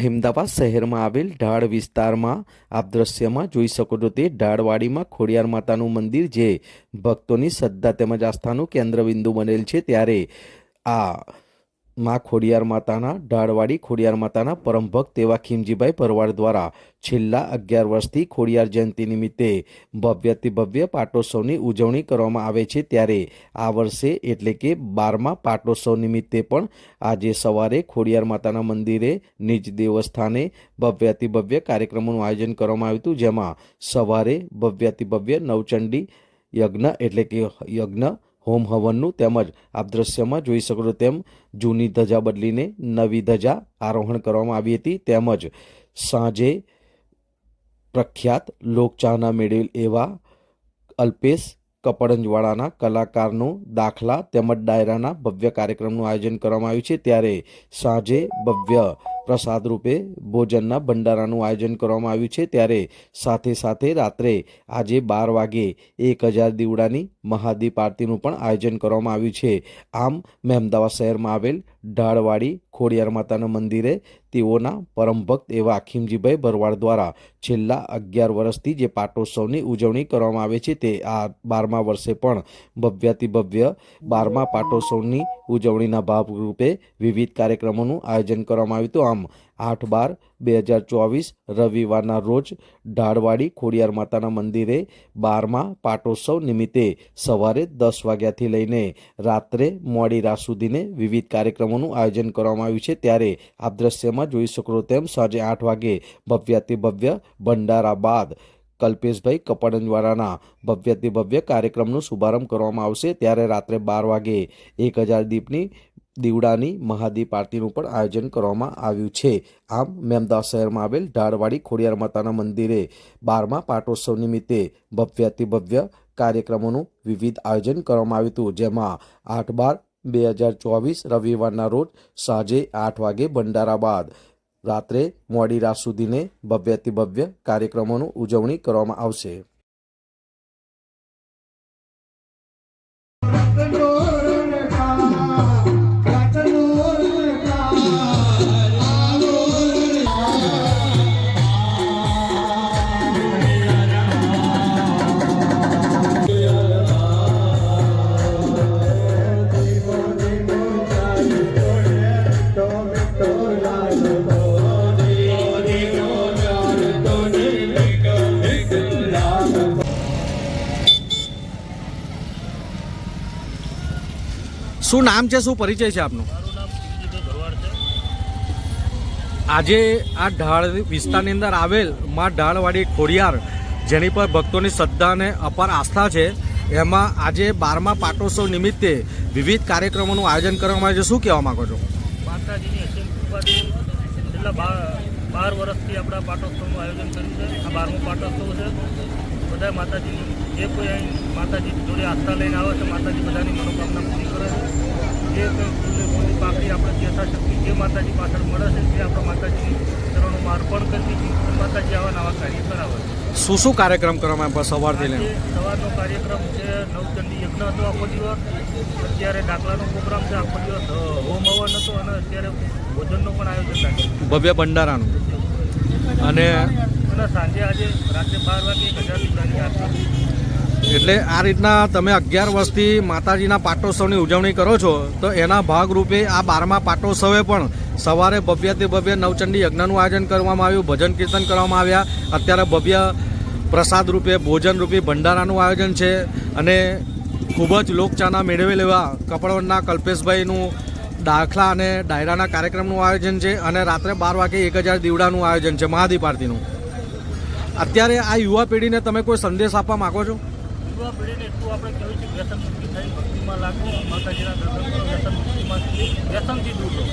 અહેમદાબાદ શહેરમાં આવેલ ઢાળ વિસ્તારમાં આપ દ્રશ્યમાં જોઈ શકો છો તે ઢાળવાડીમાં ખોડિયાર માતાનું મંદિર જે ભક્તોની શ્રદ્ધા તેમજ આસ્થાનું કેન્દ્રબિંદુ બનેલ છે। ત્યારે આ માં ખોડિયાર માતાના ઢાળવાડી ખોડિયાર માતાના પરમ ભક્ત એવા ખીમજીભાઈ ભરવાડ દ્વારા છેલ્લા 11 વર્ષથી ખોડિયાર જયંતિ નિમિત્તે ભવ્યથી ભવ્ય પાટોત્સવની ઉજવણી કરવામાં આવે છે। ત્યારે આ વર્ષે એટલે કે 12મા પાટોત્સવ નિમિત્તે પણ આજે સવારે ખોડિયાર માતાના મંદિરે નિજ દેવસ્થાને ભવ્યથી ભવ્ય કાર્યક્રમોનું આયોજન કરવામાં આવ્યું હતું, જેમાં સવારે ભવ્યથી ભવ્ય નવચંડી યજ્ઞ એટલે કે યજ્ઞ હોમ હવનનું તેમજ આપ દ્રશ્યમાં જોઈ શકો છો તેમ જૂની ધજા બદલીને નવી ધજા આરોહણ કરવામાં આવી હતી। તેમજ સાંજે પ્રખ્યાત લોકચાહના મેળવેલ એવા અલ્પેશ કપડંજવાળાના કલાકારનું દાખલા તેમજ ડાયરાના ભવ્ય કાર્યક્રમનું આયોજન કરવામાં આવ્યું છે। ત્યારે સાંજે ભવ્ય પ્રસાદ રૂપે ભોજનના ભંડારાનું આયોજન કરવામાં આવ્યું છે। ત્યારે સાથે સાથે રાત્રે આજે 12 વાગે 1000 દીવડાની મહાદીપ આરતીનું પણ આયોજન કરવામાં આવ્યું છે। આમ અહેમદાબાદ શહેરમાં આવેલ ઢાળવાડી ખોડિયાર માતાના મંદિરે તેઓના પરમ ભક્ત એવા ખીમજીભાઈ ભરવાડ દ્વારા છેલ્લા 11 વર્ષથી જે પાટોત્સવની ઉજવણી કરવામાં આવે છે તે આ 12મા વર્ષે પણ ભવ્યથી ભવ્ય 12મા પાટોત્સવની ઉજવણીના ભાગરૂપે વિવિધ કાર્યક્રમોનું આયોજન કરવામાં આવ્યું હતું। આમ 8/12/2024 રવિવારના રોજ ઢાળવાડી ખોડિયાર માતાના મંદિરે 12મા પાટોત્સવ નિમિત્તે સવારે 10 વાગ્યાથી લઈને રાત્રે મોડી રાત સુધીને વિવિધ કાર્યક્રમોનું આયોજન કરવામાં આવ્યું છે। ત્યારે આપ દ્રશ્યમાં જોઈ શકો છો તેમ સાંજે 8 વાગે ભવ્યથી ભવ્ય ભંડારા બાદ કલ્પેશભાઈ કપડંજવાળાના ભવ્યથી ભવ્ય કાર્યક્રમનો શુભારંભ કરવામાં આવશે। ત્યારે રાત્રે 12 વાગે 1000 દીપની દીવડાની મહાદીપ આરતીનું પણ આયોજન કરવામાં આવ્યું છે। આમ અહેમદાબાદ શહેરમાં આવેલ ઢાળવાડી ખોડિયાર માતાના મંદિરે 12મા પાટોત્સવ નિમિત્તે ભવ્યથી ભવ્ય કાર્યક્રમોનું વિવિધ આયોજન કરવામાં આવ્યું હતું, જેમાં 8/12/2024 રવિવારના રોજ સાંજે 8 વાગે ભંડારા બાદ રાત્રે મોડી રાત સુધીને ભવ્યથી ભવ્ય કાર્યક્રમોનું ઉજવણી કરવામાં આવશે। શું નામ છે, શું પરિચય છે આપનો? આજે આ ઢાળ વિસ્તારની અંદર આવેલ માં ઢાળવાડી ખોડિયાર જેની પર ભક્તોની શ્રદ્ધા અને અપાર આસ્થા છે, એમાં આજે 12મા પાટોત્સવ નિમિત્તે વિવિધ કાર્યક્રમોનું આયોજન કરવામાં આવે છે। શું કહેવા માંગો છો? માતાજીની અસીમ કૃપાથી છેલ્લા 12 વર્ષથી આપણા પાટોત્સવનું આયોજન કર્યું છે। આ 12મો પાટોત્સવ છે। બધા માતાજીની જે કોઈ અહીં માતાજી જોડે આસ્થા લઈને આવે છે, માતાજી બધાની મનોકામના પૂરી કરે છે। જે કંઈ ફૂલની પાકડી આપણે યથાશક્તિ જે માતાજી પાછળ મળે છે તે આપણે માતાજીની ચરણોમાં અર્પણ કરવી છે। માતાજી આવા નવા કાર્ય કરાવે છે। શું કાર્યક્રમ કરવામાં આવે સવારથી લઈને? સવારનો કાર્યક્રમ છે નવચંડી યજ્ઞ હતો આખો દિવસ, અત્યારે દાખલાનો પ્રોગ્રામ છે આખો દિવસ, હોમ હવન હતો અને અત્યારે ભોજનનું પણ આયોજન રાખ્યું ભવ્ય ભંડારાનું, અને સાંજે આજે રાત્રે 12 વાગે 1000 દીવડાની આરતી। એટલે આ રીતના તમે 11 વર્ષથી માતાજીના પાટોત્સવની ઉજવણી કરો છો, તો એના ભાગરૂપે આ 12મા પાટોત્સવે પણ સવારે ભવ્યથી ભવ્ય નવચંડી યજ્ઞનું આયોજન કરવામાં આવ્યું, ભજન કીર્તન કરવામાં આવ્યા, અત્યારે ભવ્ય પ્રસાદ રૂપે ભોજન રૂપે ભંડારાનું આયોજન છે, અને ખૂબ જ લોકચાહના મેળવેલ એવા કપડવંડના કલ્પેશભાઈનું દાખલા અને ડાયરાના કાર્યક્રમનું આયોજન છે, અને રાત્રે 12 વાગે 1000 દીવડાનું આયોજન છે મહાદીપ આરતીનું। અત્યારે આ યુવા પેઢીને તમે કોઈ સંદેશ આપવા માગો છો? યુવા પેઢીને એટલું આપણે કહેવું છે વ્યસન મુક્તિ થઈ ભક્તિમાં લાગવું, માતાજીના દર્શન કરો, વ્યસન મુક્તિમાંથી વ્યસનથી દૂર રહો।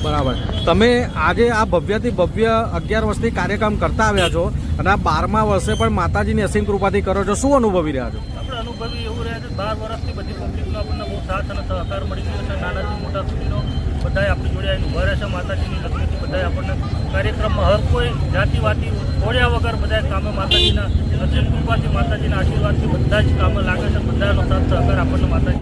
બરાબર, તમે આજે આ ભવ્યથી ભવ્ય 11 વર્ષથી કાર્યક્રમ કરતા આવ્યા છો અને આ 12મા વર્ષે પણ માતાજીની અસીમ કૃપાથી કરો છો, શું અનુભવી રહ્યા છો? આપણે અનુભવી એવું રહ્યા છે 12 વર્ષથી બધી પબ્લિકનો આપણને બહુ સાથ અને સહકાર મળી ગયો છે। નાનાથી મોટા સુધીનો બધાએ આપણી જોડે આવીને ઉભા રહે છે। માતાજીની લગ્નથી બધાએ આપણને કાર્યક્રમમાં હર કોઈ જાતિવાતી છોડ્યા વગર બધાએ કામે માતાજીના અસીમ કૃપાથી માતાજીના આશીર્વાદથી બધા જ કામે લાગે છે। બધાનો સાથ સહકાર આપણને માતાજી